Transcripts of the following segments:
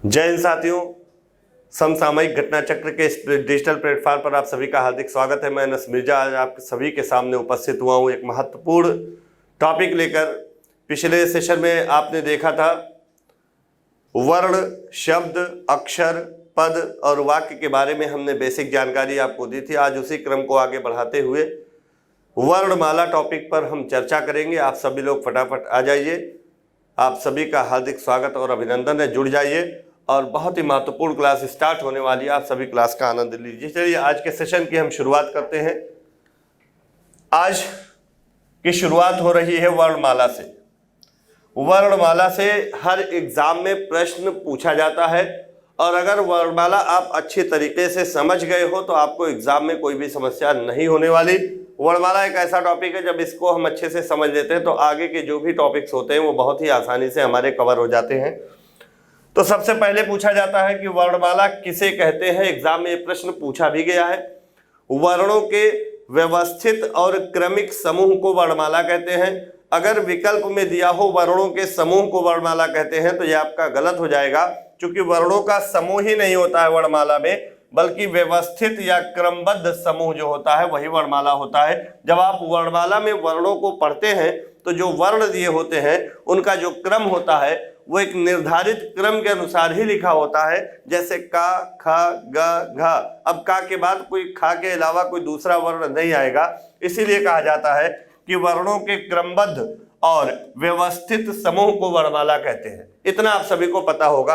जय हिंद साथियों, समसामयिक घटना चक्र के इस डिजिटल प्लेटफॉर्म पर आप सभी का हार्दिक स्वागत है। मैं अनस मिर्जा आज आप सभी के सामने उपस्थित हुआ हूं एक महत्वपूर्ण टॉपिक लेकर। पिछले सेशन में आपने देखा था वर्ण, शब्द, अक्षर, पद और वाक्य के बारे में हमने बेसिक जानकारी आपको दी थी। आज उसी क्रम को आगे बढ़ाते हुए वर्णमाला टॉपिक पर हम चर्चा करेंगे। आप सभी लोग फटाफट आ जाइए। आप सभी का हार्दिक स्वागत और अभिनंदन है। जुड़ जाइए और बहुत ही महत्वपूर्ण क्लास स्टार्ट होने वाली है। आप सभी क्लास का आनंद लीजिए। चलिए आज के सेशन की हम शुरुआत करते हैं। आज की शुरुआत हो रही है वर्णमाला से। वर्णमाला से हर एग्जाम में प्रश्न पूछा जाता है और अगर वर्णमाला आप अच्छी तरीके से समझ गए हो तो आपको एग्जाम में कोई भी समस्या नहीं होने वाली। वर्णमाला एक ऐसा टॉपिक है जब इसको हम अच्छे से समझ लेते हैं तो आगे के जो भी टॉपिक्स होते हैं वो बहुत ही आसानी से हमारे कवर हो जाते हैं। तो सबसे पहले पूछा जाता है कि वर्णमाला किसे कहते हैं। एग्जाम में ये प्रश्न पूछा भी गया है। वर्णों के व्यवस्थित और क्रमिक समूह को वर्णमाला कहते हैं। अगर विकल्प में दिया हो वर्णों के समूह को वर्णमाला कहते हैं तो ये आपका गलत हो जाएगा, क्योंकि वर्णों का समूह ही नहीं होता है वर्णमाला में, बल्कि व्यवस्थित या क्रमबद्ध समूह जो होता है वही वर्णमाला होता है। जब आप वर्णमाला में वर्णों को पढ़ते हैं तो जो वर्ण दिए होते हैं उनका जो क्रम होता है वो एक निर्धारित क्रम के अनुसार ही लिखा होता है, जैसे का, खा, ग, घ। अब का के बाद कोई खा के अलावा कोई दूसरा वर्ण नहीं आएगा, इसीलिए कहा जाता है कि वर्णों के क्रमबद्ध और व्यवस्थित समूह को वर्णमाला कहते हैं। इतना आप सभी को पता होगा।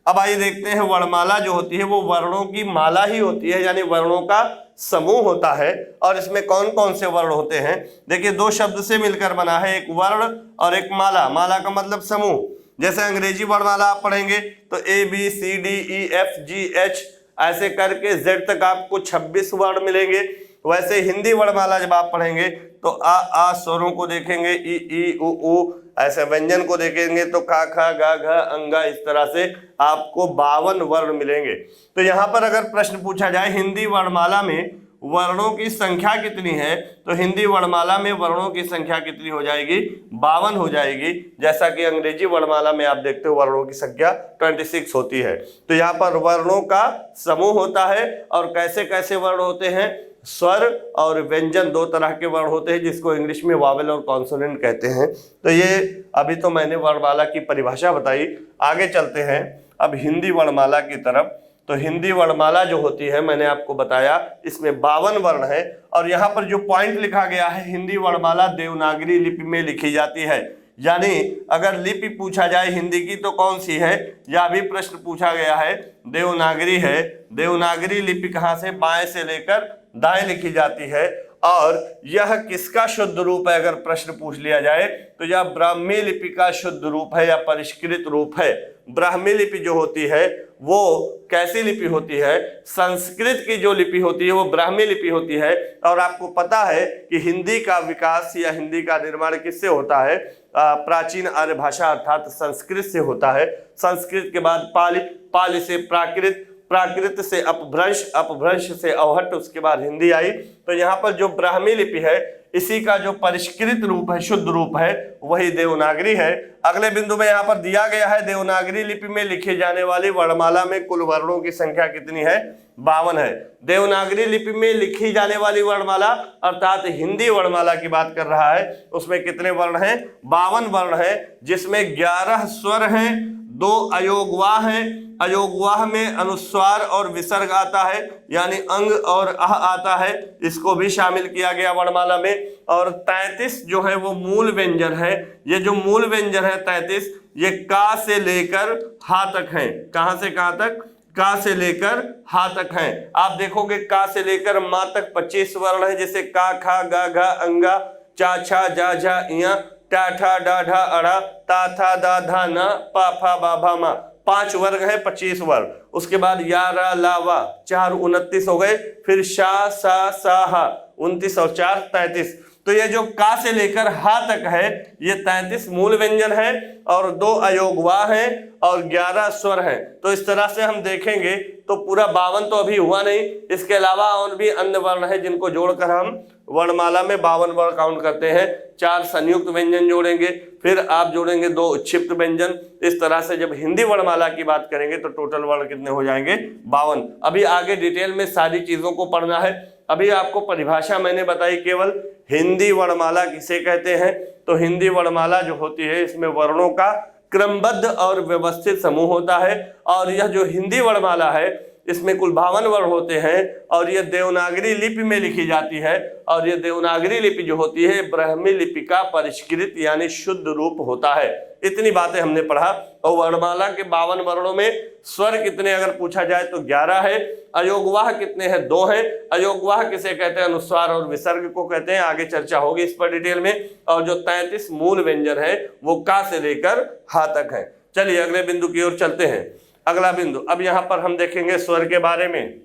अब आइए देखते हैं वर्णमाला जो होती है वो वर्णों की माला ही होती है, यानी वर्णों का समूह होता है। और इसमें कौन कौन से वर्ण होते हैं देखिए, दो शब्द से मिलकर बना है, एक वर्ण और एक माला। माला का मतलब समूह। जैसे अंग्रेजी वर्णमाला आप पढ़ेंगे तो ABCDEFGH ऐसे करके Z तक आपको 26 वर्ण मिलेंगे। वैसे हिंदी वर्णमाला जब आप पढ़ेंगे तो आ स्वरों को देखेंगे, ई उ ऊ, ऐसे व्यंजन को देखेंगे तो का, खा, गा, घ, अंगा, इस तरह से आपको 52 वर्ण मिलेंगे। तो यहाँ पर अगर प्रश्न पूछा जाए हिंदी वर्णमाला में वर्णों की संख्या कितनी है, तो हिंदी वर्णमाला में वर्णों की संख्या कितनी हो जाएगी? 52 हो जाएगी। जैसा कि अंग्रेजी वर्णमाला में आप देखते हो वर्णों की संख्या 26 होती है। तो यहाँ पर वर्णों का समूह होता है। और कैसे कैसे वर्ण होते हैं? स्वर और व्यंजन, दो तरह के वर्ण होते हैं जिसको इंग्लिश में वावेल और कॉन्सोनेंट कहते हैं। तो ये अभी तो मैंने वर्णमाला की परिभाषा बताई। आगे चलते हैं अब हिंदी वर्णमाला की तरफ। तो हिंदी वर्णमाला जो होती है मैंने आपको बताया इसमें 52 वर्ण है। और यहाँ पर जो पॉइंट लिखा गया है, हिंदी वर्णमाला देवनागरी लिपि में लिखी जाती है। यानी अगर लिपि पूछा जाए हिंदी की तो कौन सी है, या भी प्रश्न पूछा गया है, देवनागरी है। देवनागरी लिपि कहाँ से? बाएं से लेकर दाएं लिखी जाती है। और यह किसका शुद्ध रूप है अगर प्रश्न पूछ लिया जाए तो यह ब्राह्मी लिपि का शुद्ध रूप है या परिष्कृत रूप है। ब्राह्मी लिपि जो होती है वो कैसी लिपि होती है? संस्कृत की जो लिपि होती है वो ब्राह्मी लिपि होती है। और आपको पता है कि हिंदी का विकास या हिंदी का निर्माण किससे होता है? प्राचीन आर्य भाषा अर्थात संस्कृत से होता है। संस्कृत के बाद पाली, पाली से प्राकृत, प्राकृत से अपभ्रंश, अपभ्रंश से अवहट्ट, उसके बाद हिंदी आई। तो यहाँ पर जो ब्राह्मी लिपि है इसी का जो परिष्कृत रूप है, शुद्ध रूप है, वही देवनागरी है। अगले बिंदु में यहाँ पर दिया गया है देवनागरी लिपि में लिखी जाने वाली वर्णमाला में कुल वर्णों की संख्या कितनी है? 52 है। देवनागरी लिपि में लिखी जाने वाली वर्णमाला अर्थात हिंदी वर्णमाला की बात कर रहा है, उसमें कितने वर्ण हैं? 52 वर्ण है, जिसमें 11 स्वर हैं, 2 अयोगवाह हैं। अयोगवाह में अनुस्वार और विसर्ग आता है, यानी अंग और अह आता है, इसको भी शामिल किया गया वर्णमाला में। और 33 जो है वो मूल व्यंजन है। ये जो मूल व्यंजन है 33, ये का से लेकर हा तक हैं। कहां से कहां तक? का से लेकर हा तक हैं। आप देखोगे का से लेकर मा तक 25 वर्ण है, जैसे का, खा, गा, घा, अंगा, चा, छा, जा, झा, इया, टा, ठा, डा, ढा, अड़ा, ता, था, दा, धा, ना, पा, फा, बा, भा, मा। 5 वर्ग है, 25 वर्ण। उसके बाद या, रा, ला, वा, 4 29 हो गए। फिर शा, सा, सा, हा 29 और 4 33। तो ये जो का से लेकर हा तक है ये 33 मूल व्यंजन है और 2 अयोगवाह हैं और 11 स्वर हैं। तो इस तरह से हम देखेंगे तो पूरा 52 तो अभी हुआ नहीं, इसके अलावा और भी अन्य वर्ण है जिनको जोड़कर हम वर्णमाला में 52 वर्ण काउंट करते हैं। 4 संयुक्त व्यंजन जोड़ेंगे, फिर आप जोड़ेंगे 2 उच्छिप्त व्यंजन। इस तरह से जब हिंदी वर्णमाला की बात करेंगे तो टोटल वर्ण कितने हो जाएंगे? 52। अभी आगे डिटेल में सारी चीजों को पढ़ना है। अभी आपको परिभाषा मैंने बताई केवल, हिंदी वर्णमाला किसे कहते हैं। तो हिंदी वर्णमाला जो होती है इसमें वर्णों का क्रमबद्ध और व्यवस्थित समूह होता है, और यह जो हिंदी वर्णमाला है इसमें कुल 52 वर्ण होते हैं, और यह देवनागरी लिपि में लिखी जाती है, और यह देवनागरी लिपि जो होती है ब्राह्मी लिपि का परिष्कृत यानी शुद्ध रूप होता है। इतनी बातें हमने पढ़ा। और वर्णमाला के 52 वर्णों में स्वर कितने अगर पूछा जाए तो 11 है। अयोगवाह कितने हैं? 2 हैं। अयोगवाह किसे कहते हैं? अनुस्वार और विसर्ग को कहते हैं। आगे चर्चा होगी इस पर डिटेल में। और जो 33 मूल व्यंजन है वो का से लेकर हा तक है। चलिए अगले बिंदु की ओर चलते हैं। अगला बिंदु, अब यहां पर हम देखेंगे स्वर के बारे में।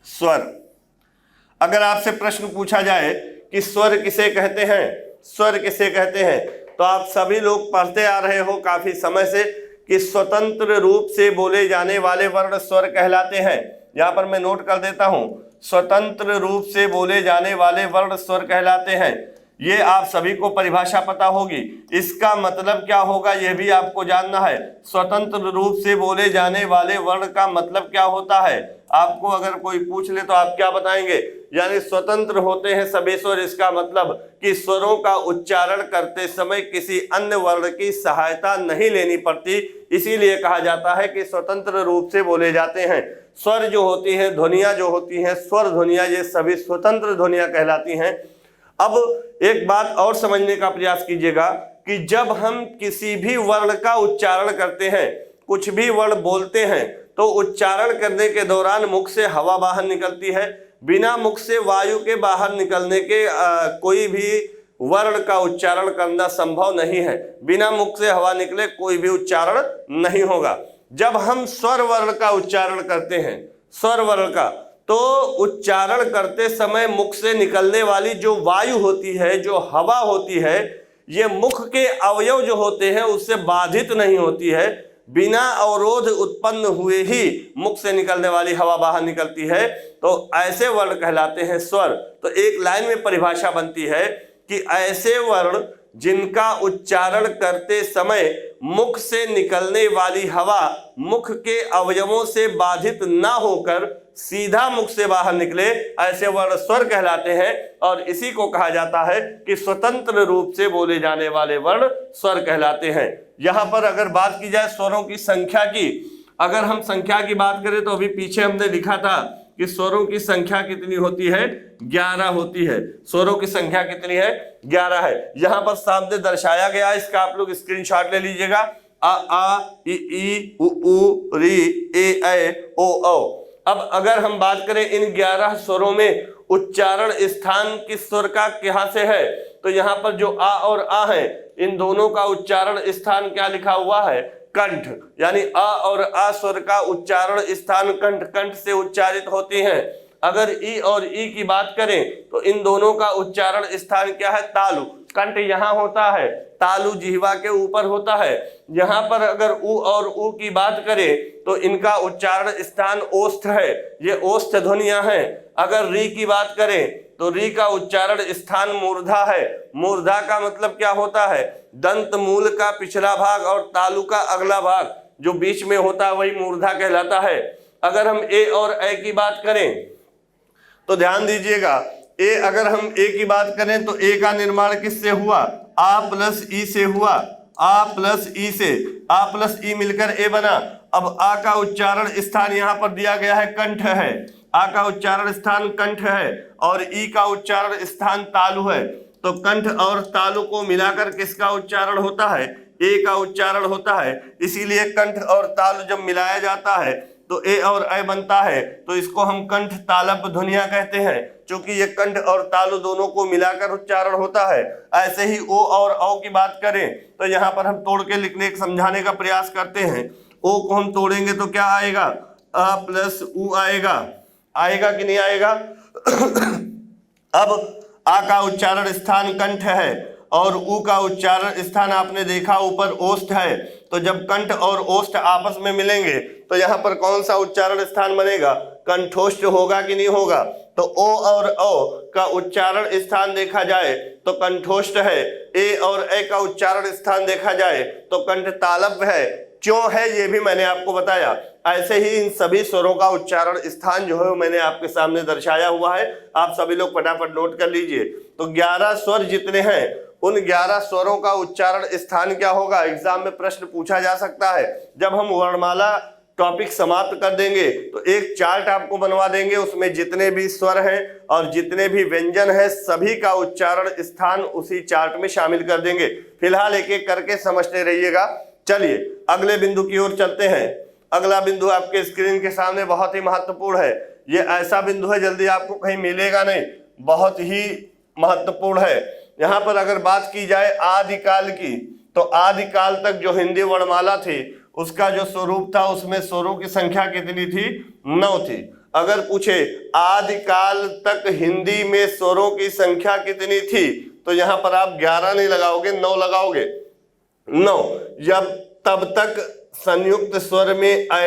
स्वर, अगर आपसे प्रश्न पूछा जाए कि स्वर किसे कहते हैं, स्वर किसे कहते हैं, तो आप सभी लोग पढ़ते आ रहे हो काफी समय से कि स्वतंत्र रूप से बोले जाने वाले वर्ण स्वर कहलाते हैं। यहां पर मैं नोट कर देता हूं, स्वतंत्र रूप से बोले जाने वाले वर्ण स्वर कहलाते हैं। ये आप सभी को परिभाषा पता होगी। इसका मतलब क्या होगा यह भी आपको जानना है। स्वतंत्र रूप से बोले जाने वाले वर्ण का मतलब क्या होता है? आपको अगर कोई पूछ ले तो आप क्या बताएंगे? यानी स्वतंत्र होते हैं सभी स्वर, इसका मतलब कि स्वरों का उच्चारण करते समय किसी अन्य वर्ण की सहायता नहीं लेनी पड़ती, इसीलिए कहा जाता है कि स्वतंत्र रूप से बोले जाते हैं। स्वर जो होती है, ध्वनियां जो होती हैं, स्वर ध्वनियां, ये सभी स्वतंत्र ध्वनियां कहलाती हैं। अब एक बात और समझने का प्रयास कीजिएगा कि जब हम किसी भी वर्ण का उच्चारण करते हैं, कुछ भी वर्ण बोलते हैं, तो उच्चारण करने के दौरान मुख से हवा बाहर निकलती है। बिना मुख से वायु के बाहर निकलने के कोई भी वर्ण का उच्चारण करना संभव नहीं है। बिना मुख से हवा निकले कोई भी उच्चारण नहीं होगा। जब हम स्वर वर्ण का उच्चारण करते हैं, स्वर वर्ण का, तो उच्चारण करते समय मुख से निकलने वाली जो वायु होती है, जो हवा होती है, ये मुख के अवयव जो होते हैं उससे बाधित नहीं होती है। बिना अवरोध उत्पन्न हुए ही मुख से निकलने वाली हवा बाहर निकलती है, तो ऐसे वर्ण कहलाते हैं स्वर। तो एक लाइन में परिभाषा बनती है कि ऐसे वर्ण जिनका उच्चारण करते समय मुख से निकलने वाली हवा मुख के अवयवों से बाधित ना होकर सीधा मुख से बाहर निकले, ऐसे वर्ण स्वर कहलाते हैं। और इसी को कहा जाता है कि स्वतंत्र रूप से बोले जाने वाले वर्ण स्वर कहलाते हैं। यहां पर अगर बात की जाए स्वरों की संख्या की, अगर हम संख्या की बात करें तो अभी पीछे हमने लिखा था कि स्वरों की संख्या कितनी होती है? 11 होती है। स्वरों की संख्या कितनी है? 11 है। यहां पर सामने दर्शाया गया, इसका आप लोग स्क्रीनशॉट ले लीजिएगा। आ इ ई उ ऊ री ए ऐ ओ औ। अब अगर हम बात करें इन 11 स्वरों में उच्चारण स्थान किस स्वर का कहां से है, तो यहाँ पर जो आ और आ है, इन दोनों का उच्चारण स्थान क्या लिखा हुआ है? कंठ। यानी आ और आ स्वर का उच्चारण स्थान कंठ, कंठ से उच्चारित होती हैं। अगर ई और ई की बात करें तो इन दोनों का उच्चारण स्थान क्या है? तालु। कंठ यहाँ होता है, तालु जिह्वा के ऊपर होता है। यहाँ पर अगर उ और उ की बात करें तो इनका उच्चारण स्थान ओष्ठ है, ये ओष्ठ ध्वनियां हैं। अगर री की बात करें तो री का उच्चारण स्थान मूर्धा है। मूर्धा का मतलब क्या होता है? दंत मूल का पिछला भाग और तालु का अगला भाग जो बीच में होता है वही मूर्धा कहलाता है। अगर हम ए और ऐ की बात करें तो ध्यान दीजिएगा, ए अगर हम ए की बात करें तो ए का निर्माण किससे हुआ? आ प्लस ई से हुआ। आ प्लस ई से, आ प्लस ई मिलकर ए बना। अब आ का उच्चारण स्थान यहाँ पर दिया गया है, कंठ है। आ का उच्चारण स्थान कंठ है और ई का उच्चारण स्थान तालु है। तो कंठ और तालु को मिलाकर किसका उच्चारण होता है? ए का उच्चारण होता है। इसीलिए कंठ और तालु जब मिलाया जाता है तो ए और ऐ बनता है, तो इसको हम कंठ तालव्य ध्वनियां कहते हैं, क्योंकि ये कंठ और तालु दोनों को मिलाकर उच्चारण होता है। ऐसे ही ओ और औ की बात करें तो यहाँ पर हम तोड़ के लिखने समझाने का प्रयास करते हैं। ओ को हम तोड़ेंगे तो क्या आएगा? अ प्लस उ आएगा। आएगा कि नहीं आएगा? अब आ का उच्चारण स्थान कंठ है और उ का उच्चारण स्थान आपने देखा ऊपर ओष्ठ है। तो जब कंठ और ओष्ठ आपस में मिलेंगे तो यहाँ पर कौन सा उच्चारण स्थान बनेगा? कंठोष्ठ होगा कि नहीं होगा? तो ओ और औ का उच्चारण स्थान देखा जाए तो कंठोष्ठ है, ए और ए का उच्चारण स्थान देखा जाए तो कंठ तालव्य है। क्यों है ये भी मैंने आपको बताया। ऐसे ही इन सभी स्वरों का उच्चारण स्थान जो है मैंने आपके सामने दर्शाया हुआ है, आप सभी लोग फटाफट नोट कर लीजिए। तो 11 स्वर जितने हैं उन 11 स्वरों का उच्चारण स्थान क्या होगा? एग्जाम में प्रश्न पूछा जा सकता है। जब हम वर्णमाला टॉपिक समाप्त कर देंगे तो एक चार्ट आपको बनवा देंगे, उसमें जितने भी स्वर हैं और जितने भी व्यंजन हैं सभी का उच्चारण स्थान उसी चार्ट में शामिल कर देंगे। फिलहाल एक एक करके समझते रहिएगा। चलिए अगले बिंदु की ओर चलते हैं। अगला बिंदु आपके स्क्रीन के सामने बहुत ही महत्वपूर्ण है। ये ऐसा बिंदु है जल्दी आपको कहीं मिलेगा नहीं, बहुत ही महत्वपूर्ण है। यहाँ पर अगर बात की जाए आदिकाल की, तो आदिकाल तक जो हिंदी वर्णमाला थी उसका जो स्वरूप था उसमें स्वरों की संख्या कितनी थी? 9 थी। अगर पूछे आदिकाल तक हिंदी में स्वरों की संख्या कितनी थी, तो यहाँ पर आप 11 नहीं लगाओगे, 9 लगाओगे। 9 जब तब तक संयुक्त स्वर में अ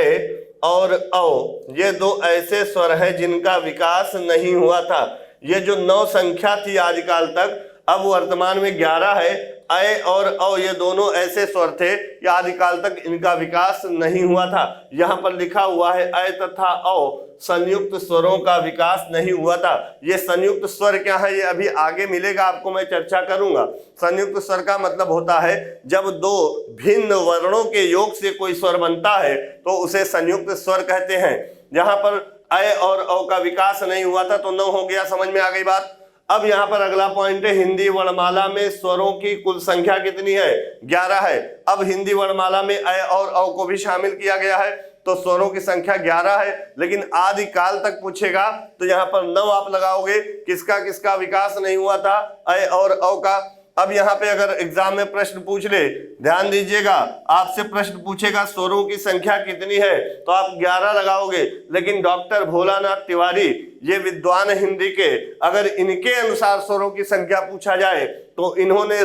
और औ ये दो ऐसे स्वर हैं जिनका विकास नहीं हुआ था। ये जो 9 संख्या थी आदिकाल तक, अब वर्तमान में 11 है। अ और औ ये दोनों ऐसे स्वर थे कि आदिकाल तक इनका विकास नहीं हुआ था। यहाँ पर लिखा हुआ है अ तथा औ संयुक्त स्वरों का विकास नहीं हुआ था। ये संयुक्त स्वर क्या है ये अभी आगे मिलेगा आपको, मैं चर्चा करूंगा। संयुक्त स्वर का मतलब होता है जब दो भिन्न वर्णों के योग से कोई स्वर बनता है तो उसे संयुक्त स्वर कहते हैं। यहाँ पर अ और औ का विकास नहीं हुआ था तो 9 हो गया, समझ में आ गई बात। अब यहाँ पर अगला पॉइंट है, हिंदी वर्णमाला में स्वरों की कुल संख्या कितनी है? 11 है। अब हिंदी वर्णमाला में अ और औ को भी शामिल किया गया है तो स्वरों की संख्या 11 है। लेकिन आदिकाल तक पूछेगा तो यहाँ पर 9 आप लगाओगे। किसका किसका विकास नहीं हुआ था? अ और औ का। अब यहाँ पे अगर एग्जाम में प्रश्न पूछ ले, ध्यान दीजिएगा, आपसे प्रश्न पूछेगा स्वरों की संख्या कितनी है तो आप 11 लगाओगे। लेकिन डॉक्टर भोलानाथ तिवारी ये विद्वान हिंदी के, अगर इनके अनुसार स्वरों की संख्या पूछा जाए तो इन्होंने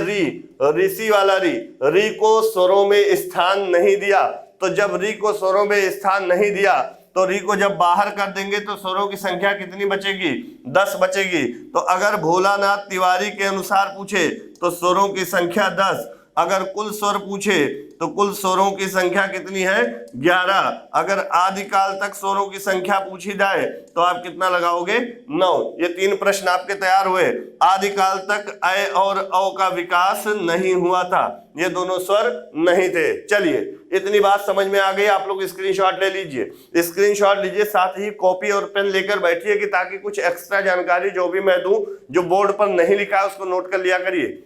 ऋषि वाला री को स्वरों में स्थान नहीं दिया। तो जब री को स्वरों में स्थान नहीं दिया तो री को जब बाहर कर देंगे तो स्वरों की संख्या कितनी बचेगी? 10 बचेगी। तो अगर भोलानाथ तिवारी के अनुसार पूछे तो स्वरों की संख्या 10। अगर कुल स्वर पूछे तो कुल स्वरों की संख्या कितनी है? 11। अगर आदिकाल तक स्वरों की संख्या पूछी जाए तो आप कितना लगाओगे? 9। ये 3 प्रश्न आपके तैयार हुए। आदिकाल तक अ और औ का विकास नहीं हुआ था, ये दोनों स्वर नहीं थे। चलिए इतनी बात समझ में आ गई। आप लोग स्क्रीनशॉट ले लीजिए, स्क्रीनशॉट लीजिए, साथ ही कॉपी और पेन लेकर बैठिए कि ताकि कुछ एक्स्ट्रा जानकारी जो भी मैं दूं जो बोर्ड पर नहीं लिखा है उसको नोट कर लिया करिए।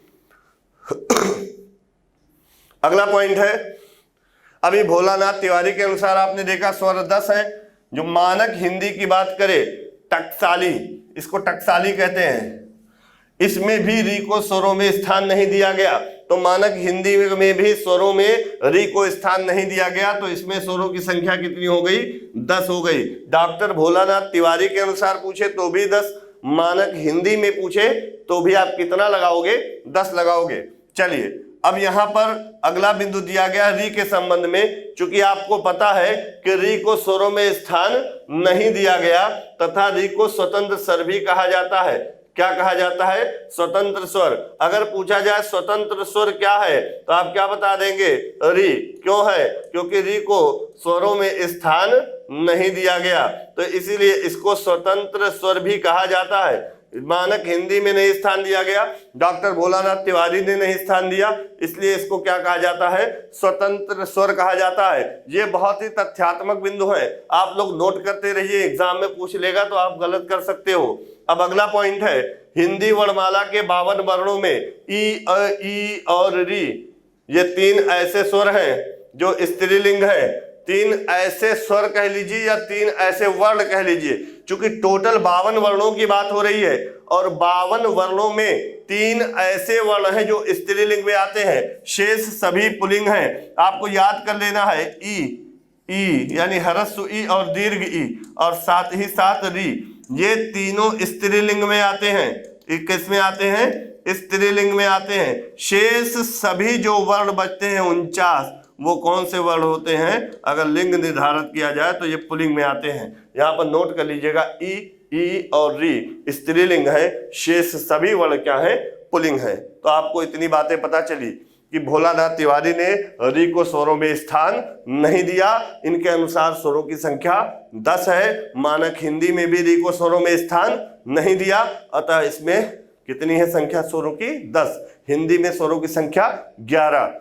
अगला पॉइंट है, अभी भोलानाथ तिवारी के अनुसार आपने देखा स्वर 10 है। जो मानक हिंदी की बात करें, टकसाली, इसको टकसाली कहते हैं, इसमें भी री को स्वरों में स्थान नहीं दिया गया। तो मानक हिंदी में भी स्वरों में री को स्थान नहीं दिया गया तो इसमें स्वरों की संख्या कितनी हो गई? 10 हो गई। डॉक्टर भोलानाथ तिवारी के अनुसार पूछे तो भी 10, मानक हिंदी में पूछे तो भी आप कितना लगाओगे? 10 लगाओगे। चलिए अब यहाँ पर अगला बिंदु दिया गया री के संबंध में। चूंकि आपको पता है कि री को स्वरों में स्थान नहीं दिया गया तथा री को स्वतंत्र स्वर भी कहा जाता है। क्या कहा जाता है? स्वतंत्र स्वर। अगर पूछा जाए स्वतंत्र स्वर क्या है तो आप क्या बता देंगे? री। क्यों है? क्योंकि री को स्वरों में स्थान नहीं दिया गया तो इसीलिए इसको स्वतंत्र स्वर भी कहा जाता है। मानक हिंदी में नहीं स्थान दिया गया, डॉक्टर भोलानाथ तिवारी ने नहीं स्थान दिया, इसलिए इसको क्या कहा जाता है? स्वतंत्र स्वर कहा जाता है। ये बहुत ही तथ्यात्मक बिंदु है, आप लोग नोट करते रहिए, एग्जाम में पूछ लेगा तो आप गलत कर सकते हो। अब अगला पॉइंट है, हिंदी वर्णमाला के 52 वर्णों में ई, अ, ई और री ये 3 ऐसे स्वर हैं जो स्त्रीलिंग है। 3 ऐसे स्वर कह लीजिए या 3 ऐसे वर्ण कह लीजिए, चूंकि टोटल 52 वर्णों की बात हो रही है और 52 वर्णों में 3 ऐसे वर्ण हैं जो स्त्रीलिंग में आते हैं, शेष सभी पुल्लिंग हैं। आपको याद कर लेना है ई यानी ह्रस्व ई और दीर्घ ई और साथ ही साथ री, ये तीनों स्त्रीलिंग में आते हैं। किस में आते हैं? स्त्रीलिंग में आते हैं। शेष सभी जो वर्ण बचते हैं 49, वो कौन से वर्ण होते हैं, अगर लिंग निर्धारित किया जाए तो ये पुल्लिंग में आते हैं। यहाँ पर नोट कर लीजिएगा, ई और री स्त्रीलिंग है, शेष सभी वर्ण क्या है, पुल्लिंग है। तो आपको इतनी बातें पता चली कि भोलानाथ तिवारी ने री को स्वरों में स्थान नहीं दिया। इनके अनुसार स्वरों की संख्या 10 है। मानक हिंदी में भी री को स्वरों में स्थान नहीं दिया, अतः इसमें कितनी है संख्या स्वरों की, 10। हिंदी में स्वरों की संख्या 11।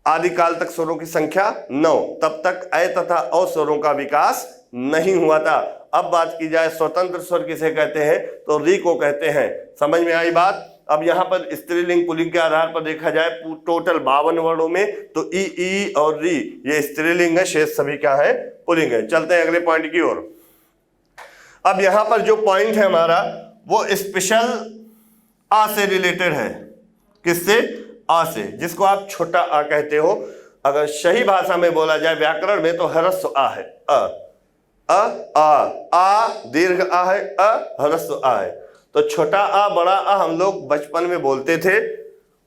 आदिकाल तक स्वरों की संख्या 9, तब तक अ तथा अ स्वरों का विकास नहीं हुआ था। अब बात की जाए स्वतंत्र स्वर किसे कहते हैं, तो री को कहते हैं। समझ में आई बात। अब यहाँ पर स्त्रीलिंग पुल्लिंग के आधार पर देखा जाए टोटल 52 वर्णों में तो ई और री ये स्त्रीलिंग है, शेष सभी क्या है, पुल्लिंग है। चलते हैं अगले पॉइंट की ओर। अब यहाँ पर जो पॉइंट है हमारा वो स्पेशल आ से रिलेटेड है। किससे, आ से, जिसको आप छोटा आ कहते हो। अगर सही भाषा में बोला जाए व्याकरण में तो ह्रस्व आ है, आ दीर्घ आ है, ह्रस्व आ है। तो छोटा आ बड़ा आ हम लोग बचपन में बोलते थे,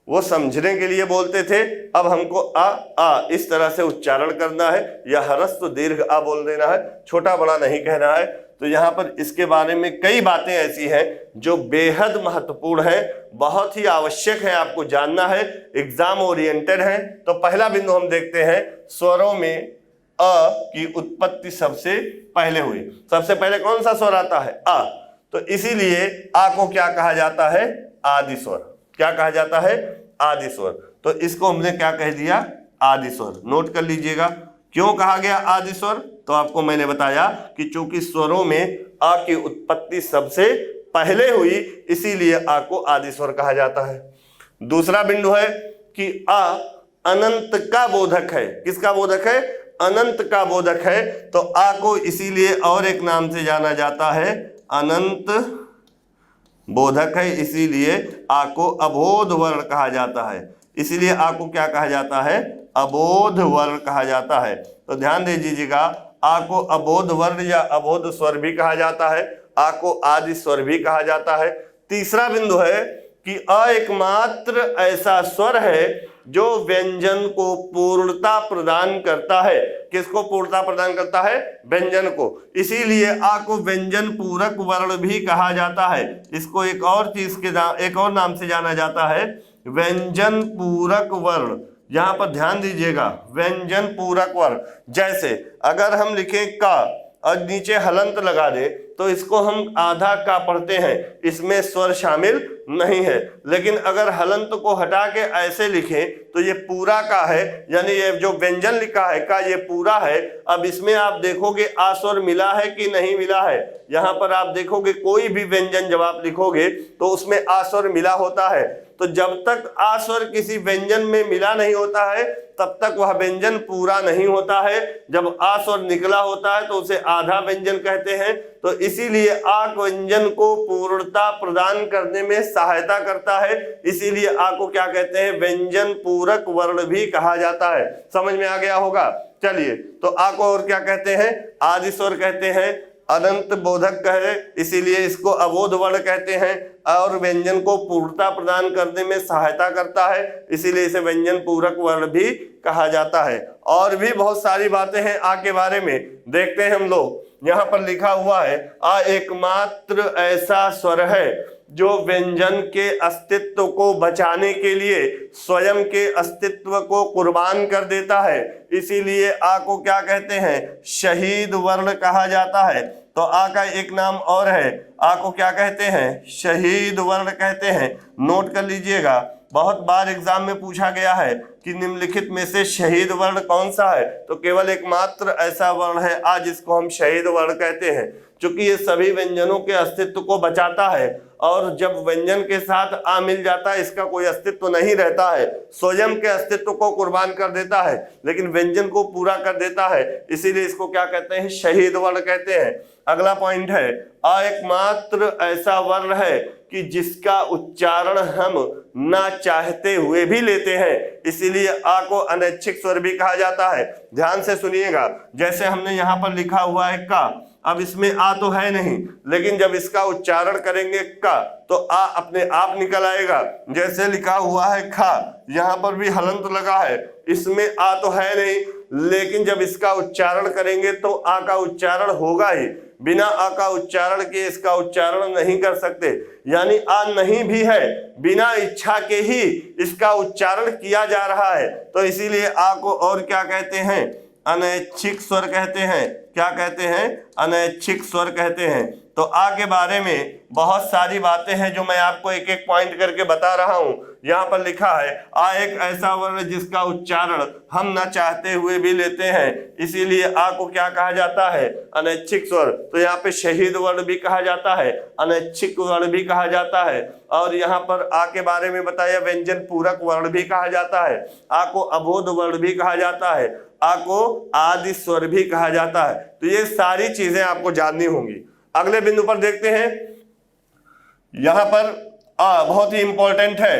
वो समझने के लिए बोलते थे। अब हमको आ इस तरह से उच्चारण करना है, या ह्रस्व दीर्घ आ बोल देना है, छोटा बड़ा नहीं कहना है। तो यहाँ पर इसके बारे में कई बातें ऐसी हैं जो बेहद महत्वपूर्ण है, बहुत ही आवश्यक है, आपको जानना है, एग्जाम ओरिएंटेड है। तो पहला बिंदु हम देखते हैं, स्वरों में अ की उत्पत्ति सबसे पहले हुई। सबसे पहले कौन सा स्वर आता है, आ। तो इसीलिए आ को क्या कहा जाता है, आदि स्वर। क्या कहा जाता है, आदि स्वर। तो इसको हमने क्या कह दिया, आदि स्वर। नोट कर लीजिएगा, क्यों कहा गया आदि स्वर, तो आपको मैंने बताया कि चूंकि स्वरों में आ की उत्पत्ति सबसे पहले हुई, इसीलिए आ को आदि स्वर कहा जाता है। दूसरा बिंदु है कि आ अनंत का बोधक है। किसका बोधक है, अनंत का बोधक है। तो आ को इसीलिए और एक नाम से जाना जाता है, अनंत बोधक है, इसीलिए आ को अबोध वर्ण कहा जाता है। इसीलिए आ को क्या कहा जाता है, अबोध वर्ण कहा जाता है। तो ध्यान दे दीजिएगा, आ को अबोध वर्ण या अबोध स्वर भी कहा जाता है, आ को आदि स्वर भी कहा जाता है। तीसरा बिंदु है कि अ एकमात्र ऐसा स्वर है जो व्यंजन को पूर्णता प्रदान करता है। किसको पूर्णता प्रदान करता है, व्यंजन को। इसीलिए आ को व्यंजन पूरक वर्ण भी कहा जाता है। इसको एक और चीज के एक और नाम से जाना जाता है, व्यंजन पूरक वर्ण। यहां पर ध्यान दीजिएगा, व्यंजन पूरक वर्ण। जैसे अगर हम लिखें का और नीचे हलंत लगा दे तो इसको हम आधा का पढ़ते हैं, इसमें स्वर शामिल नहीं है। लेकिन अगर हलंत को हटा के ऐसे लिखें तो ये पूरा का है, यानी ये जो व्यंजन लिखा है का ये पूरा है। अब इसमें आप देखोगे आ स्वर मिला है कि नहीं मिला है। यहाँ पर आप देखोगे कोई भी व्यंजन जब आप लिखोगे तो उसमें आ स्वर मिला होता है। तो जब तक आ स्वर किसी व्यंजन में मिला नहीं होता है तब तक वह व्यंजन पूरा नहीं होता है। जब आ स्वर निकला होता है तो उसे आधा व्यंजन कहते हैं। तो इसीलिए आ व्यंजन को पूर्णता प्रदान करने में सहायता करता है। इसीलिए आ को क्या कहते हैं, व्यंजन पूरक वर्ण भी कहा जाता है। समझ में आ गया होगा। चलिए, तो आ को और क्या कहते हैं, आदि स्वर कहते हैं। अनंत बोधक कहे, इसीलिए इसको अबोध वर्ण कहते हैं। और व्यंजन को पूर्णता प्रदान करने में सहायता करता है, इसीलिए इसे व्यंजन पूरक वर्ण भी कहा जाता है। और भी बहुत सारी बातें हैं आ के बारे में, देखते हैं हम लोग। यहाँ पर लिखा हुआ है, आ एकमात्र ऐसा स्वर है जो व्यंजन के अस्तित्व को बचाने के लिए स्वयं के अस्तित्व को कुर्बान कर देता है। इसीलिए आ को क्या कहते हैं, शहीद वर्ण कहा जाता है। तो आ का एक नाम और है, आ को क्या कहते हैं, शहीद वर्ण कहते हैं। नोट कर लीजिएगा, बहुत बार एग्जाम में पूछा गया है कि निम्नलिखित में से शहीद वर्ण कौन सा है, तो केवल एकमात्र ऐसा वर्ण है आ जिसको हम शहीद वर्ण कहते हैं। क्योंकि ये सभी व्यंजनों के अस्तित्व को बचाता है, और जब व्यंजन के साथ आ मिल जाता है इसका कोई अस्तित्व नहीं रहता है, स्वयं के अस्तित्व को कुर्बान कर देता है लेकिन व्यंजन को पूरा कर देता है। इसीलिए इसको क्या कहते हैं, शहीद वर्ण कहते हैं। अगला पॉइंट है, आ एकमात्र ऐसा वर्ण है कि जिसका उच्चारण हम ना चाहते हुए भी लेते हैं। इसीलिए आ को अनैच्छिक स्वर भी कहा जाता है। ध्यान से सुनिएगा, जैसे हमने यहाँ पर लिखा हुआ है का, अब इसमें आ तो है नहीं, लेकिन जब इसका उच्चारण करेंगे का तो आ अपने आप निकल आएगा। जैसे लिखा हुआ है खा, यहाँ पर भी हलंत लगा है, इसमें आ तो है नहीं, लेकिन जब इसका उच्चारण करेंगे तो आ का उच्चारण होगा ही। बिना आ का उच्चारण के इसका उच्चारण नहीं कर सकते, यानी आ नहीं भी है, बिना इच्छा के ही इसका उच्चारण किया जा रहा है। तो इसीलिए आ को और क्या कहते हैं? अनैच्छिक स्वर कहते हैं। क्या कहते हैं? अनैच्छिक स्वर कहते हैं। तो आ के बारे में बहुत सारी बातें हैं जो मैं आपको एक एक पॉइंट करके बता रहा हूं। यहाँ पर लिखा है आ एक ऐसा वर्ण जिसका उच्चारण हम न चाहते हुए भी लेते हैं, इसीलिए आ को क्या कहा जाता है? अनैच्छिक स्वर। तो यहाँ पे शहीद वर्ण भी कहा जाता है, अनैच्छिक वर्ण भी कहा जाता है। और यहाँ पर आ के बारे में बताया व्यंजन पूरक वर्ण भी कहा जाता है, आ को अबोध वर्ण भी कहा जाता है, आ को आदि स्वर भी कहा जाता है। तो ये सारी चीजें आपको जाननी होंगी। अगले बिंदु पर देखते हैं। यहां पर आ बहुत ही इंपॉर्टेंट है,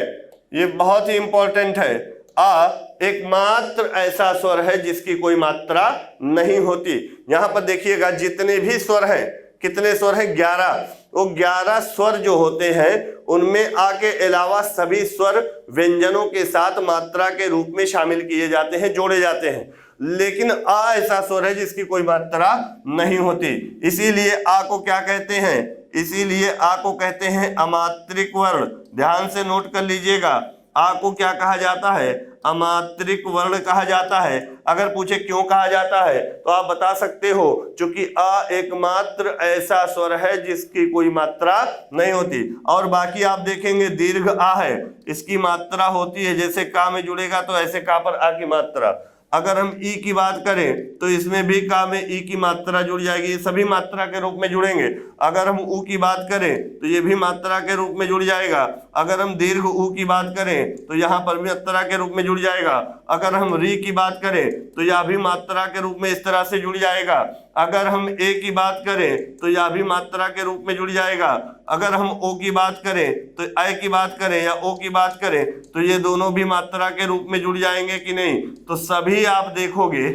ये बहुत ही इंपॉर्टेंट है। आ एकमात्र ऐसा स्वर है जिसकी कोई मात्रा नहीं होती। यहां पर देखिएगा जितने भी स्वर हैं, कितने स्वर हैं? 11। वो 11 स्वर जो होते हैं उनमें आ के अलावा सभी स्वर व्यंजनों के साथ मात्रा के रूप में शामिल किए जाते हैं, जोड़े जाते हैं। लेकिन आ ऐसा स्वर है जिसकी कोई मात्रा नहीं होती, इसीलिए आ को क्या कहते हैं? इसीलिए आ को कहते हैं अमात्रिक वर्ण। ध्यान से नोट कर लीजिएगा, आ को क्या कहा जाता है? अमात्रिक वर्ण कहा जाता है। अगर पूछे क्यों कहा जाता है तो आप बता सकते हो, क्योंकि आ एकमात्र ऐसा स्वर है जिसकी कोई मात्रा नहीं होती। और बाकी आप देखेंगे दीर्घ आ है, इसकी मात्रा होती है, जैसे का में जुड़ेगा तो ऐसे का पर आ की मात्रा। अगर हम ई की बात करें तो इसमें भी का में ई की मात्रा जुड़ जाएगी, ये सभी मात्रा के रूप में जुड़ेंगे। अगर हम ऊ की बात करें तो ये भी मात्रा के रूप में जुड़ जाएगा। अगर हम दीर्घ ऊ की बात करें तो यहाँ पर भी मात्रा के रूप में जुड़ जाएगा। अगर हम री की बात करें तो यह भी मात्रा के रूप में इस तरह से जुड़ जाएगा। अगर हम ए की बात करें तो यह भी मात्रा के रूप में जुड़ जाएगा। अगर हम ओ की बात करें तो ए की बात करें या ओ की बात करें तो ये दोनों भी मात्रा के रूप में जुड़ जाएंगे कि नहीं? तो सभी आप देखोगे,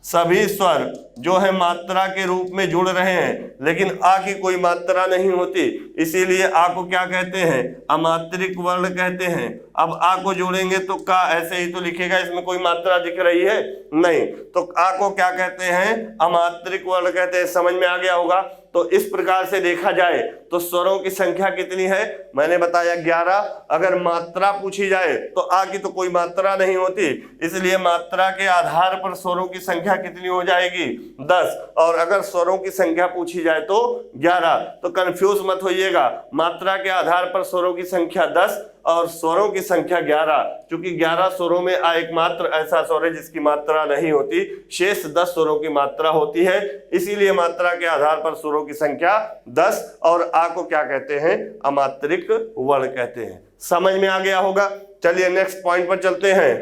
सभी स्वर जो है मात्रा के रूप में जुड़ रहे हैं, लेकिन आ की कोई मात्रा नहीं होती, इसीलिए आ को क्या कहते हैं? अमात्रिक वर्ण कहते हैं। अब आ को जोड़ेंगे तो का ऐसे ही तो लिखेगा, इसमें कोई मात्रा दिख रही है नहीं, तो आ को क्या कहते हैं? अमात्रिक वर्ण कहते हैं। समझ में आ गया होगा। तो इस प्रकार से देखा जाए तो स्वरों की संख्या कितनी है? मैंने बताया 11। अगर मात्रा पूछी जाए तो आ की तो कोई मात्रा नहीं होती, इसलिए मात्रा के आधार पर स्वरों की संख्या कितनी हो जाएगी? 10। और अगर स्वरों की संख्या पूछी जाए तो 11। तो कंफ्यूज मत होइएगा, मात्रा के आधार पर स्वरों की संख्या 10 और स्वरों की संख्या 11, क्योंकि 11 स्वरों में आ एकमात्र ऐसा स्वर है जिसकी मात्रा नहीं होती, शेष 10 स्वरों की मात्रा होती है, इसीलिए मात्रा के आधार पर स्वरों की संख्या 10। और आ को क्या कहते हैं? अमात्रिक वर्ण कहते हैं। समझ में आ गया होगा। चलिए नेक्स्ट पॉइंट पर चलते हैं।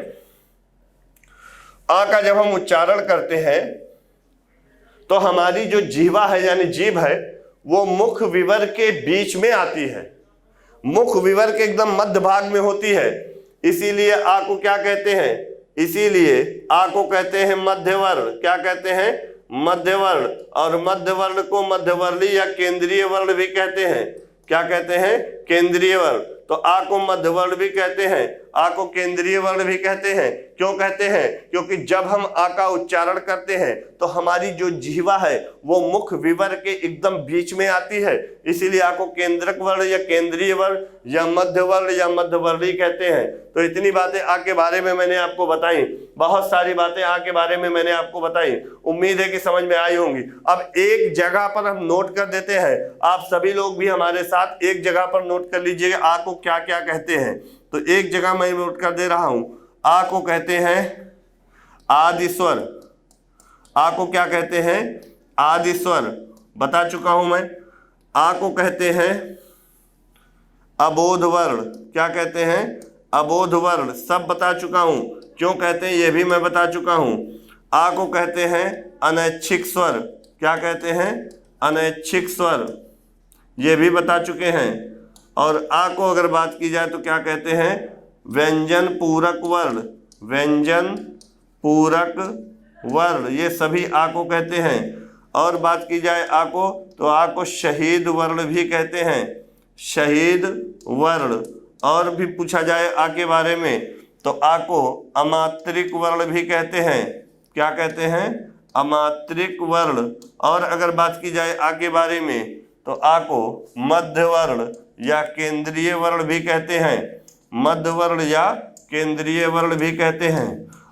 आ का जब हम उच्चारण करते हैं तो हमारी जो जीवा है यानी जीभ है वो मुख विवर के बीच में आती है, मुख विवर के एकदम मध्य भाग में होती है, इसीलिए आ को क्या कहते हैं? इसीलिए आ को कहते हैं मध्यवर्ण। क्या कहते हैं? मध्यवर्ण। और मध्यवर्ण को मध्यवर्णी या केंद्रीय वर्ण भी कहते हैं। क्या कहते हैं? केंद्रीय वर्ण। तो आ को मध्यवर्ण भी कहते हैं, आ को केंद्रीय वर्ण भी कहते हैं। क्यों कहते हैं? क्योंकि जब हम आ का उच्चारण करते हैं तो हमारी जो जीवा है वो मुख विवर के एकदम बीच में आती है, इसीलिए आ को केंद्रक वर्ण या केंद्रीय वर्ण या मध्य वर्ण या मध्यवर्णी कहते हैं। तो इतनी बातें आ के बारे में मैंने आपको बताई, बहुत सारी बातें आ के बारे में मैंने आपको बताई, उम्मीद है कि समझ में आई होंगी। अब एक जगह पर हम नोट कर देते हैं, आप सभी लोग भी हमारे साथ एक जगह पर नोट कर लीजिएगा आ को क्या क्या कहते हैं। तो एक जगह मैं नोट कर दे रहा हूं, आ को कहते हैं आदि स्वर। आ को क्या कहते हैं? आदि स्वर, बता चुका हूं मैं। आ को कहते हैं अबोध वर्ण। क्या कहते हैं? अबोध वर्ण, सब बता चुका हूं। क्यों कहते हैं ये भी मैं बता चुका हूं। आ को कहते हैं अनैच्छिक स्वर। क्या कहते हैं? अनैच्छिक स्वर, ये भी बता चुके हैं। और आ को अगर बात की जाए तो क्या कहते हैं? व्यंजन पूरक वर्ण। व्यंजन पूरक वर्ण, ये सभी आ को कहते हैं। और बात की जाए आ को, तो आ को शहीद वर्ण भी कहते हैं, शहीद वर्ण। और भी पूछा जाए आ के बारे में तो आ को अमात्रिक वर्ण भी कहते हैं। क्या कहते हैं? अमात्रिक वर्ण। और अगर बात की जाए आ के बारे में तो आ को मध्य वर्ण या केंद्रीय वर्ण भी कहते हैं, मध्य वर्ण या केंद्रीय वर्ण भी कहते हैं।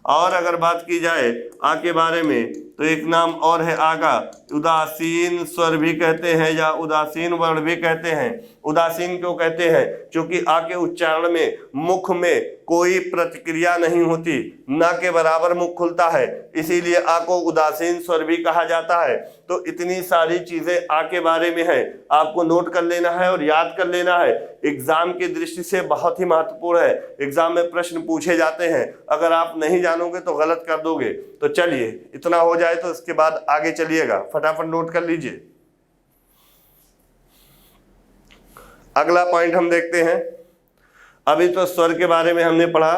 और अगर बात की जाए आ के बारे में तो एक नाम और है आ का उदासीन स्वर भी कहते हैं या उदासीन वर्ण भी कहते हैं। उदासीन क्यों कहते हैं? क्योंकि आ के उच्चारण में मुख में कोई प्रतिक्रिया नहीं होती, ना के बराबर मुख खुलता है, इसीलिए आ को उदासीन स्वर भी कहा जाता है। तो इतनी सारी चीजें आ के बारे में है, आपको नोट कर लेना है और याद कर लेना है। एग्जाम की दृष्टि से बहुत ही महत्वपूर्ण है, एग्जाम में प्रश्न पूछे जाते हैं, अगर आप नहीं जानोगे तो गलत कर दोगे। तो चलिए इतना हो जाए तो इसके बाद आगे चलिएगा, फटाफट नोट कर लीजिए। अगला पॉइंट हम देखते हैं। अभी तो स्वर के बारे में हमने पढ़ा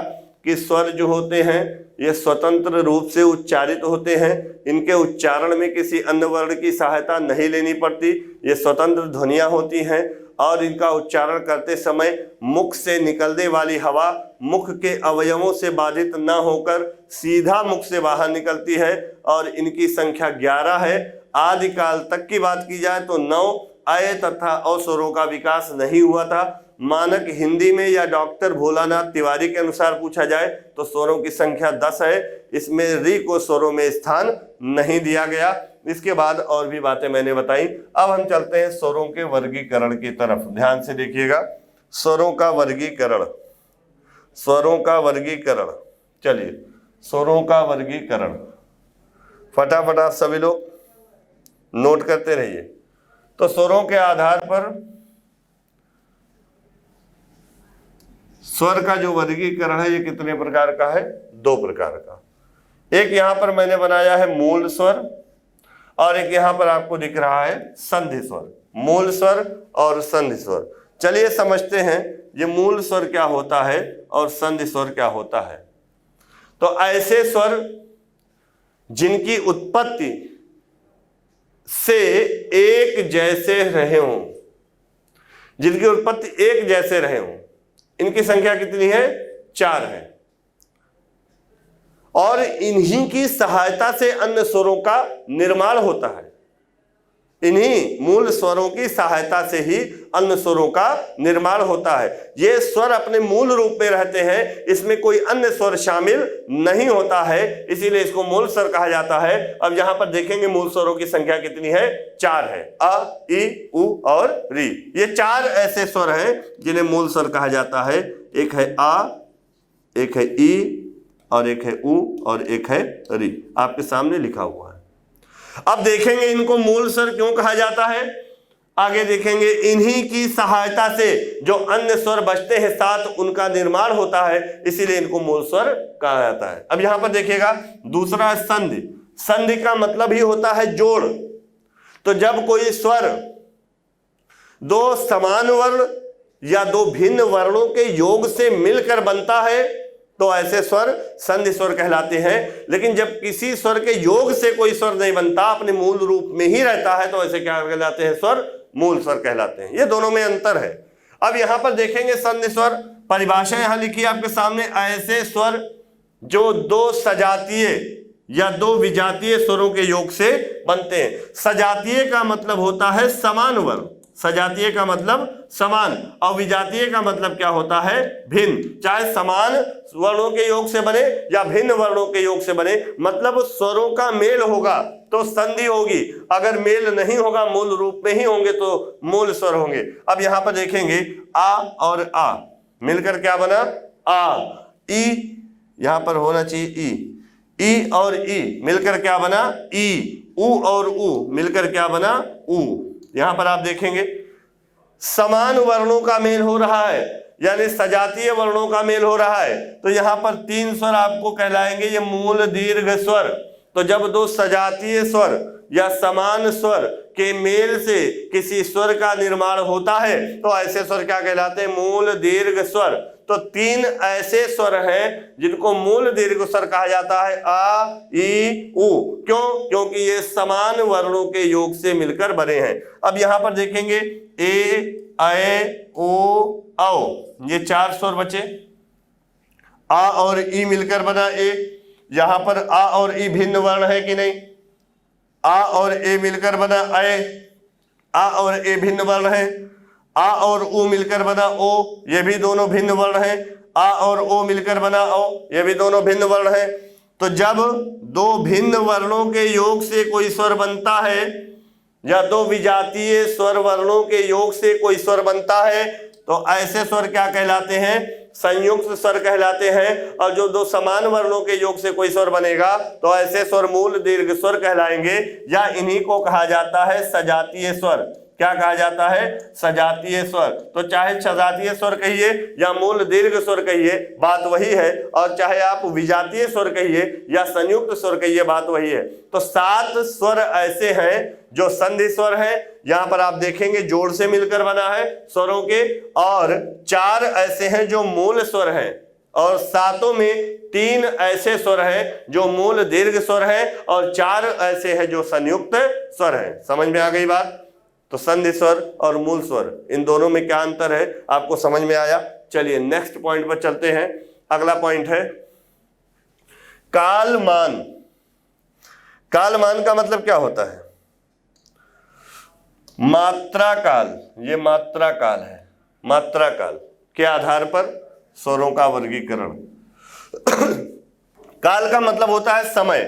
कि स्वर जो होते हैं ये स्वतंत्र रूप से उच्चारित होते हैं, इनके उच्चारण में किसी अन्य वर्ण की सहायता नहीं लेनी पड़ती, ये स्वतंत्र ध्वनियां होती हैं और इनका उच्चारण करते समय मुख से निकलने वाली हवा मुख के अवयवों से बाधित न होकर सीधा मुख से बाहर निकलती है और इनकी संख्या 11 है। आदिकाल तक की बात की जाए तो 9 अय तथा अ स्वरों का विकास नहीं हुआ था। मानक हिंदी में या डॉक्टर भोलानाथ तिवारी के अनुसार पूछा जाए तो स्वरों की संख्या 10 है, इसमें री को स्वरों में स्थान नहीं दिया गया। इसके बाद और भी बातें मैंने बताई। अब हम चलते हैं स्वरों के वर्गीकरण की तरफ, ध्यान से देखिएगा। स्वरों का वर्गीकरण, स्वरों का वर्गीकरण। चलिए स्वरों का वर्गीकरण फटाफट आप सभी लोग नोट करते रहिए। तो स्वरों के आधार पर स्वर का जो वर्गीकरण है ये कितने प्रकार का है? 2 प्रकार का। एक यहां पर मैंने बनाया है मूल स्वर और एक यहां पर आपको दिख रहा है संधि स्वर। मूल स्वर और संधि स्वर, चलिए समझते हैं ये मूल स्वर क्या होता है और संधि स्वर क्या होता है। तो ऐसे स्वर जिनकी उत्पत्ति से एक जैसे रहे हों, जिनकी उत्पत्ति एक जैसे रहे हों, इनकी संख्या कितनी है? 4 है। और इन्हीं की सहायता से अन्य स्वरों का निर्माण होता है, इन्हीं मूल स्वरों की सहायता से ही अन्य स्वरों का निर्माण होता है। ये स्वर अपने मूल रूप में रहते हैं, इसमें कोई अन्य स्वर शामिल नहीं होता है, इसीलिए इसको मूल स्वर कहा जाता है। अब यहां पर देखेंगे मूल स्वरों की संख्या कितनी है? 4 है। अ, ई, उ और री, ये 4 ऐसे स्वर हैं जिन्हें मूल स्वर कहा जाता है। एक है आ, एक है ई और एक है उ और एक है री, आपके सामने लिखा हुआ है। अब देखेंगे इनको मूल स्वर क्यों कहा जाता है, आगे देखेंगे। इन्हीं की सहायता से जो अन्य स्वर बचते हैं साथ उनका निर्माण होता है, इसीलिए इनको मूल स्वर कहा जाता है। अब यहां पर देखिएगा दूसरा है संधि। संधि का मतलब ही होता है जोड़। तो जब कोई स्वर 2 समान वर्ण या 2 भिन्न वर्णों के योग से मिलकर बनता है तो ऐसे स्वर संधि स्वर कहलाते हैं। लेकिन जब किसी स्वर के योग से कोई स्वर नहीं बनता, अपने मूल रूप में ही रहता है, तो ऐसे क्या कहलाते हैं? स्वर मूल स्वर कहलाते हैं। ये दोनों में अंतर है। अब यहां पर देखेंगे संधि स्वर, परिभाषा यहां लिखी है आपके सामने। ऐसे स्वर जो 2 सजातीय या 2 विजातीय स्वरों के योग से बनते हैं। सजातीय का मतलब होता है समान वर्ण, सजातीय का मतलब समान, और विजातीय का मतलब क्या होता है? भिन्न। चाहे समान वर्णों के योग से बने या भिन्न वर्णों के योग से बने, मतलब स्वरों का मेल होगा तो संधि होगी, अगर मेल नहीं होगा मूल रूप में ही होंगे तो मूल स्वर होंगे। अब यहां पर देखेंगे आ और आ मिलकर क्या बना? आ। ई यहां पर होना चाहिए ई और ई मिलकर क्या बना? ई। उ और उ मिलकर क्या बना? उ। यहां पर आप देखेंगे समान वर्णों का मेल हो रहा है, यानी सजातीय वर्णों का मेल हो रहा है। तो यहां पर 3 स्वर आपको कहलाएंगे ये मूल दीर्घ स्वर। तो जब 2 सजातीय स्वर या समान स्वर के मेल से किसी स्वर का निर्माण होता है तो ऐसे स्वर क्या कहलाते हैं? मूल दीर्घ स्वर। तो 3 ऐसे स्वर हैं जिनको मूल दीर्घ स्वर कहा जाता है, आ, ई, उ। क्यों? क्योंकि ये समान वर्णों के योग से मिलकर बने हैं। अब यहां पर देखेंगे ए, ऐ, ओ, औ, ये 4 स्वर बचे। आ और ई मिलकर बना ए। यहां पर आ और ई भिन्न वर्ण है कि नहीं? आ और ए मिलकर बना ऐ, आ और ए भिन्न वर्ण है। आ और उ मिलकर बना ओ, ये भी दोनों भिन्न वर्ण है। आ और ओ मिलकर बना ओ, ये भी दोनों भिन्न वर्ण है। तो जब दो भिन्न वर्णों के योग से कोई स्वर बनता है या दो विजातीय स्वर वर्णों के योग से कोई स्वर बनता है तो ऐसे स्वर क्या कहलाते हैं? संयुक्त स्वर कहलाते हैं। और जो दो समान वर्णों के योग से कोई स्वर बनेगा तो ऐसे स्वर मूल दीर्घ स्वर कहलाएंगे, या इन्हीं को कहा जाता है सजातीय स्वर। क्या कहा जाता है? सजातीय स्वर। तो चाहे सजातीय स्वर कहिए या मूल दीर्घ स्वर कहिए, बात वही है। और चाहे आप विजातीय स्वर कहिए या संयुक्त स्वर कहिए, बात वही है। तो 7 स्वर ऐसे हैं जो संधि स्वर है, यहां पर आप देखेंगे जोड़ से मिलकर बना है स्वरों के, और 4 ऐसे हैं जो मूल स्वर हैं, और 7 में 3 ऐसे स्वर हैं जो मूल दीर्घ स्वर हैं, और 4 ऐसे हैं जो संयुक्त स्वर हैं। समझ में आ गई बात? तो संधि स्वर और मूल स्वर, इन दोनों में क्या अंतर है आपको समझ में आया? चलिए नेक्स्ट पॉइंट पर चलते हैं। अगला पॉइंट है कालमान। कालमान का मतलब क्या होता है? मात्रा काल। ये मात्रा काल है। मात्रा काल के आधार पर स्वरों का वर्गीकरण। काल का मतलब होता है समय।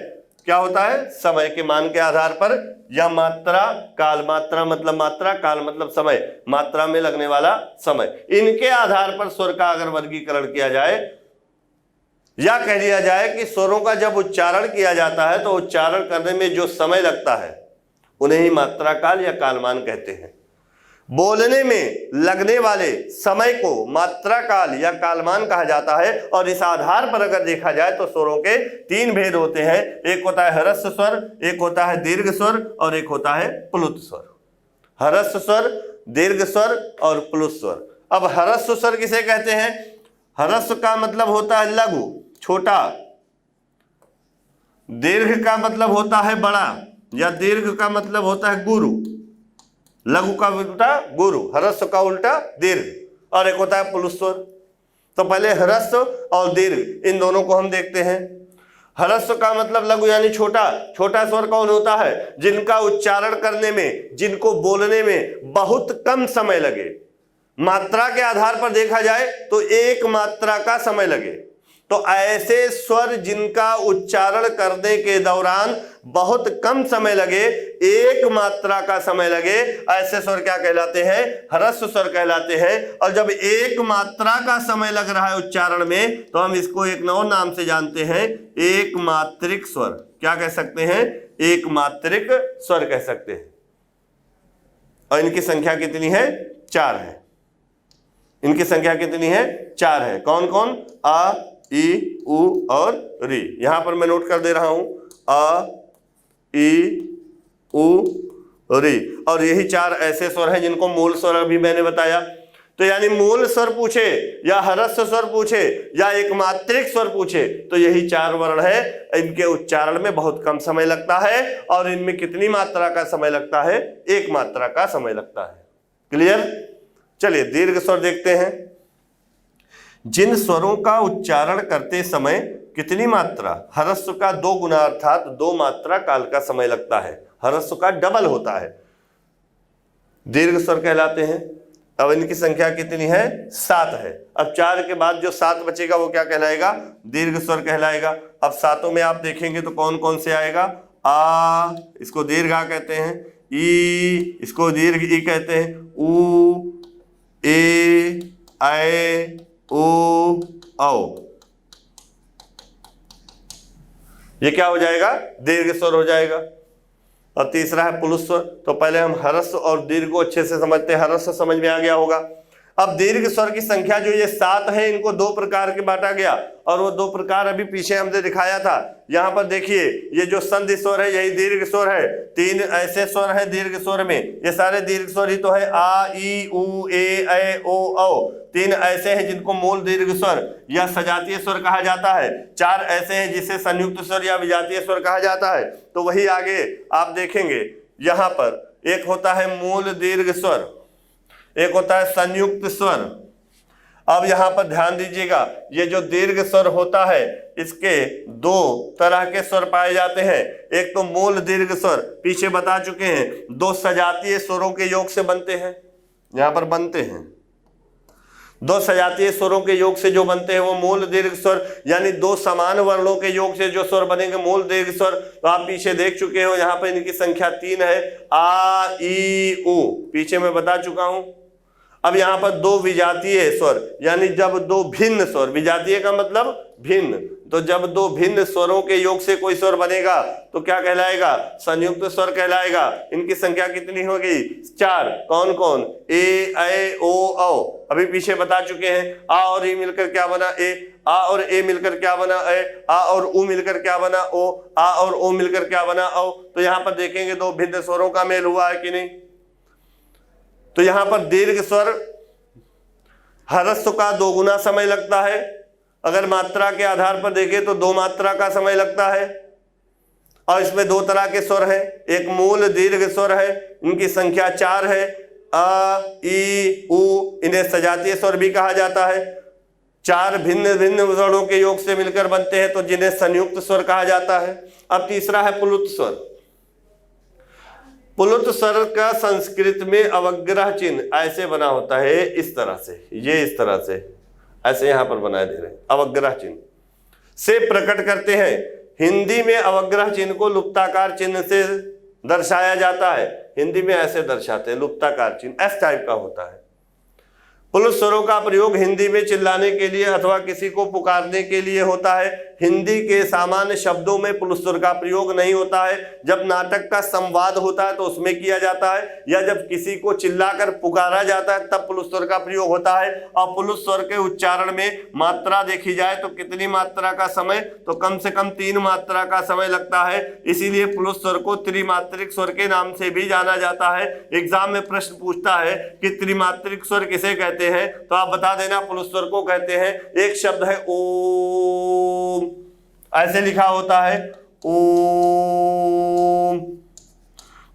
क्या होता है? समय के मान के आधार पर यह मात्रा काल, मात्रा मतलब मात्रा, काल मतलब समय, मात्रा में लगने वाला समय, इनके आधार पर स्वर का अगर वर्गीकरण किया जाए या कह दिया जाए कि स्वरों का जब उच्चारण किया जाता है तो उच्चारण करने में जो समय लगता है उन्हें ही मात्रा काल या कालमान कहते हैं। बोलने में लगने वाले समय को मात्रा काल या कालमान कहा जाता है। और इस आधार पर अगर देखा जाए तो स्वरों के 3 भेद होते हैं। एक होता है ह्रस्व स्वर, एक होता है दीर्घ स्वर, और एक होता है प्लुत स्वर। ह्रस्व स्वर, दीर्घ स्वर और प्लुत स्वर। अब ह्रस्व स्वर किसे कहते हैं? ह्रस्व का मतलब होता है लघु, छोटा। दीर्घ का मतलब होता है बड़ा, या दीर्घ का मतलब होता है गुरु। लघु का उल्टा गुरु, ह्रस्व का उल्टा दीर्घ, और एक होता है प्लुत स्वर। तो पहले ह्रस्व और दीर्घ इन दोनों को हम देखते हैं। ह्रस्व का मतलब लघु यानी छोटा। छोटा स्वर कौन होता है? जिनका उच्चारण करने में, जिनको बोलने में बहुत कम समय लगे। मात्रा के आधार पर देखा जाए तो 1 मात्रा का समय लगे। तो ऐसे स्वर जिनका उच्चारण करने के दौरान बहुत कम समय लगे, 1 मात्रा का समय लगे, ऐसे स्वर क्या कहलाते हैं? ह्रस्व स्वर कहलाते हैं। और जब 1 मात्रा का समय लग रहा है उच्चारण में तो हम इसको एक और नाम से जानते हैं, एक मात्रिक स्वर। क्या कह सकते हैं? एक मात्रिक स्वर कह सकते हैं। और इनकी संख्या कितनी है? 4 है। इनकी संख्या कितनी है? 4 है। कौन कौन? आ, ई, उ और री। यहां पर मैं नोट कर दे रहा हूं, आ, ई, उ, री। और यही 4 ऐसे स्वर हैं जिनको मूल स्वर अभी मैंने बताया। तो यानी मूल स्वर पूछे या ह्रस्व स्वर पूछे या एक मात्रिक स्वर पूछे तो यही 4 वर्ण है। इनके उच्चारण में बहुत कम समय लगता है। और इनमें कितनी मात्रा का समय लगता है? 1 मात्रा का समय लगता है। क्लियर? चलिए दीर्घ स्वर देखते हैं। जिन स्वरों का उच्चारण करते समय कितनी मात्रा? ह्रस्व का 2 गुना अर्थात 2 मात्रा काल का समय लगता है। ह्रस्व का डबल होता है। दीर्घ स्वर कहलाते हैं। अब इनकी संख्या कितनी है? 7 है। अब 4 के बाद जो 7 बचेगा वो क्या कहलाएगा? दीर्घ स्वर कहलाएगा। अब 7 में आप देखेंगे तो कौन कौन से आएगा? आ, इसको दीर्घ आ कहते हैं। ई, इसको दीर्घ ई कहते हैं। उ, ए, ऐ, ओ, औ। ये क्या हो जाएगा? दीर्घ स्वर हो जाएगा। और तीसरा है प्लुत स्वर। तो पहले हम ह्रस्व और दीर्घ को अच्छे से समझते हैं। ह्रस्व समझ में आ गया होगा। अब दीर्घ स्वर की संख्या जो ये 7 है, इनको 2 प्रकार के बांटा गया। और वो 2 प्रकार अभी पीछे हमने दिखाया था। यहां पर देखिए, ये जो संधि स्वर है यही दीर्घ स्वर है। 3 ऐसे स्वर है दीर्घ स्वर में। ये सारे दीर्घ स्वर ही तो है, आ, ई, उ, ए, ऐ, ओ, औ। 3 ऐसे हैं जिनको मूल दीर्घ स्वर या सजातीय स्वर कहा जाता है, 4 ऐसे हैं जिसे संयुक्त स्वर या विजातीय स्वर कहा जाता है। तो वही आगे आप देखेंगे, यहाँ पर एक होता है मूल दीर्घ स्वर, एक होता है संयुक्त स्वर। अब यहाँ पर ध्यान दीजिएगा, ये जो दीर्घ स्वर होता है इसके 2 तरह के स्वर पाए जाते हैं। एक तो मूल दीर्घ स्वर, पीछे बता चुके हैं, 2 सजातीय स्वरों के योग से बनते हैं, यहाँ पर बनते हैं 2 सजातीय स्वरों के योग से जो बनते हैं वो मूल दीर्घ स्वर, यानी 2 समान वर्णों के योग से जो स्वर बनेंगे मूल दीर्घ स्वर। तो आप पीछे देख चुके हो, यहाँ पर इनकी संख्या 3 है, आ ई उ, पीछे मैं बता चुका हूं। अब यहाँ पर 2 विजातीय स्वर, यानी जब 2 भिन्न स्वर, विजातीय का मतलब भिन्न, तो जब 2 भिन्न स्वरों के योग से कोई स्वर बनेगा तो क्या कहलाएगा, संयुक्त स्वर कहलाएगा। इनकी संख्या कितनी होगी, 4। कौन कौन, ए ऐ ओ औ। अभी पीछे बता चुके हैं, आ और ई मिलकर क्या बना ए, आ और ए मिलकर क्या बना ए, आ और उ मिलकर क्या बना ओ, आ और ओ मिलकर क्या बना औ। तो यहाँ पर देखेंगे 2 भिन्न स्वरों का मेल हुआ है कि नहीं। तो यहां पर दीर्घ स्वर ह्रस्व का 2 गुना समय लगता है। अगर मात्रा के आधार पर देखें तो 2 मात्रा का समय लगता है। और इसमें 2 तरह के स्वर हैं, एक मूल दीर्घ स्वर है, इनकी संख्या 4 है, अ ई उ, इन्हें सजातीय स्वर भी कहा जाता है। 4 भिन्न भिन्न वर्णों के योग से मिलकर बनते हैं, तो जिन्हें संयुक्त स्वर कहा जाता है। अब तीसरा है प्लुत स्वर। प्लुत स्वर का संस्कृत में अवग्रह चिन्ह ऐसे बना होता है, इस तरह से, ये इस तरह से ऐसे यहां पर बनाए दे रहे हैं, अवग्रह चिन्ह से प्रकट करते हैं। हिंदी में अवग्रह चिन्ह को लुप्ताकार चिन्ह से दर्शाया जाता है। हिंदी में ऐसे दर्शाते हैं, लुप्ताकार चिन्ह एस टाइप का होता है। प्लुत स्वरों का प्रयोग हिंदी में चिल्लाने के लिए अथवा किसी को पुकारने के लिए होता है। हिंदी के सामान्य शब्दों में प्लुत स्वर का प्रयोग नहीं होता है। जब नाटक का संवाद होता है तो उसमें किया जाता है, या जब किसी को चिल्लाकर पुकारा जाता है तब प्लुत स्वर का प्रयोग होता है। और प्लुत स्वर के उच्चारण में मात्रा देखी जाए तो कितनी मात्रा का समय, तो कम से कम 3 मात्रा का समय लगता है। इसीलिए प्लुत स्वर को त्रिमात्रिक स्वर के नाम से भी जाना जाता है। एग्जाम में प्रश्न पूछता है कि त्रिमात्रिक स्वर किसे कहते हैं, तो आप बता देना प्लुत स्वर को कहते हैं। एक शब्द है ओम, ऐसे लिखा होता है ओम।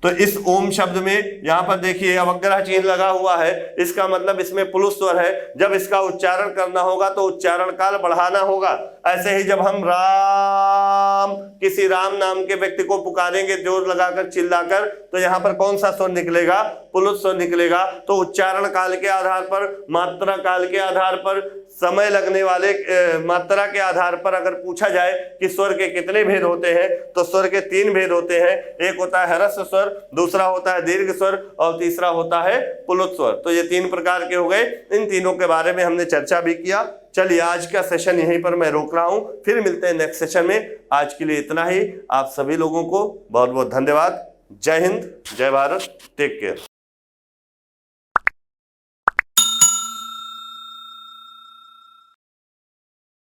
तो इस ओम शब्द में यहां पर देखिए अवग्रह चिन्ह लगा हुआ है, इसका मतलब इसमें प्लुत स्वर है। जब इसका उच्चारण करना होगा तो उच्चारण काल बढ़ाना होगा। ऐसे ही जब हम राम, किसी राम नाम के व्यक्ति को पुकारेंगे जोर लगाकर चिल्लाकर, तो यहाँ पर कौन सा स्वर निकलेगा, प्लुत स्वर निकलेगा। तो उच्चारण काल के आधार पर, मात्रा काल के आधार पर, समय लगने वाले मात्रा के आधार पर अगर पूछा जाए कि स्वर के कितने भेद होते हैं, तो स्वर के 3 भेद होते हैं। एक होता है ह्रस्व स्वर, दूसरा होता है दीर्घ स्वर और तीसरा होता है प्लुत स्वर। तो ये 3 प्रकार के हो गए। इन तीनों के बारे में हमने चर्चा भी किया। चलिए आज का सेशन यहीं पर मैं रोक रहा हूं, फिर मिलते हैं नेक्स्ट सेशन में। आज के लिए इतना ही। आप सभी लोगों को बहुत बहुत धन्यवाद। जय हिंद, जय भारत, टेक केयर।